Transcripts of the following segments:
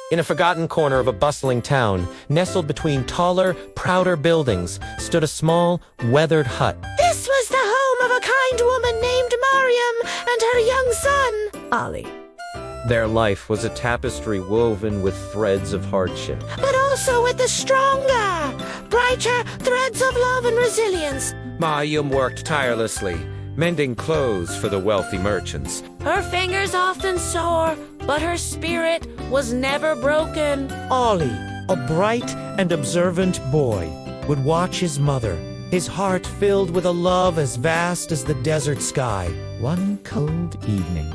In a forgotten corner of a bustling town, nestled between taller, prouder buildings, stood a small, weathered hut. This was the home of a kind woman named Mariam and her young son, Ali. Their life was a tapestry woven with threads of hardship. But also with the stronger, brighter threads of love and resilience. Mariam worked tirelessly, mending clothes for the wealthy merchants. Her fingers often sore, but her spirit was never broken. Ali, a bright and observant boy, would watch his mother, his heart filled with a love as vast as the desert sky. One cold evening,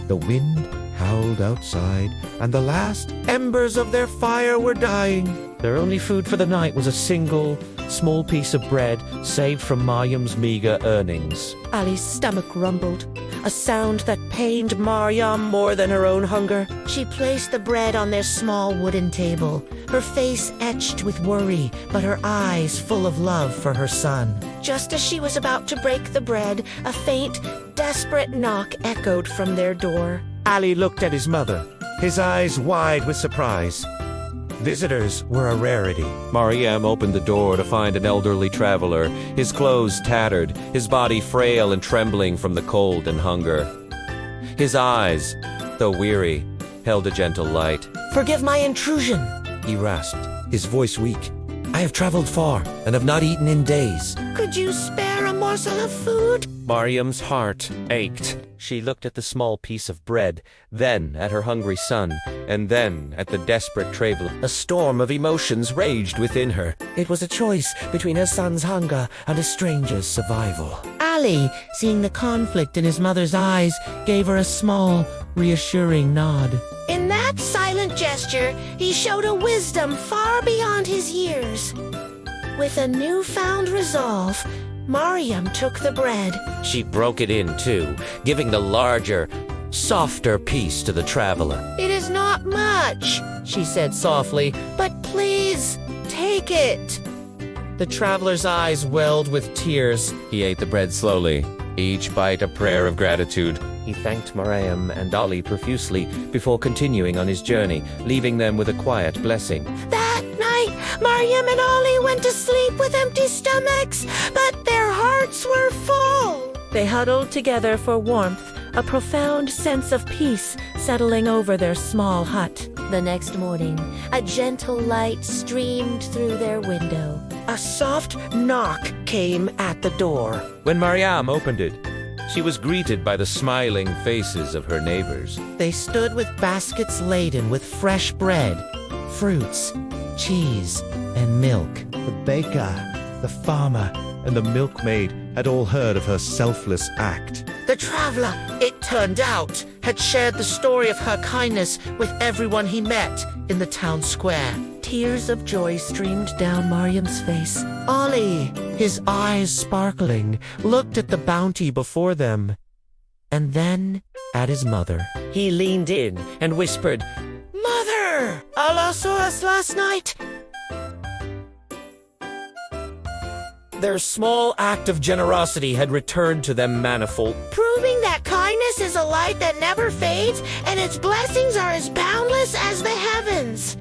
the wind howled outside, and the last embers of their fire were dying. Their only food for the night was a single, small piece of bread saved from Mariam's meager earnings. Ali's stomach rumbled, a sound that pained Mariam more than her own hunger. She placed the bread on their small wooden table, her face etched with worry, but her eyes full of love for her son. Just as she was about to break the bread, a faint, desperate knock echoed from their door. Ali looked at his mother, his eyes wide with surprise. Visitors were a rarity. Mariam opened the door to find an elderly traveler, his clothes tattered, his body frail and trembling from the cold and hunger. His eyes, though weary, held a gentle light. "Forgive my intrusion," he rasped, his voice weak. "I have traveled far and have not eaten in days." Could you spare a morsel of food? Mariam's heart ached. She looked at the small piece of bread, then at her hungry son, and then at the desperate traveler. A storm of emotions raged within her. It was a choice between her son's hunger and a stranger's survival. Ali, seeing the conflict in his mother's eyes, gave her a small, reassuring nod. In that silent gesture, he showed a wisdom far beyond his years. With a newfound resolve, Mariam took the bread. She broke it in two, giving the larger, softer piece to the traveler. "It is not much," she said softly, "but please, take it." The traveler's eyes welled with tears. He ate the bread slowly, each bite a prayer of gratitude. He thanked Mariam and Ali profusely before continuing on his journey, leaving them with a quiet blessing. That night, Mariam and Ali went to sleep with empty stomachs, but their hearts were full. They huddled together for warmth, a profound sense of peace settling over their small hut. The next morning, a gentle light streamed through their window. A soft knock came at the door. When Mariam opened it, she was greeted by the smiling faces of her neighbors. They stood with baskets laden with fresh bread, fruits, cheese, and milk. The baker, the farmer, and the milkmaid had all heard of her selfless act. The traveler, it turned out, had shared the story of her kindness with everyone he met in the town square. Tears of joy streamed down Mariam's face. Ali, his eyes sparkling, looked at the bounty before them, and then at his mother. He leaned in and whispered, "Mother, Allah saw us last night." Their small act of generosity had returned to them manifold. Proving that kindness is a light that never fades, and its blessings are as boundless as the heavens.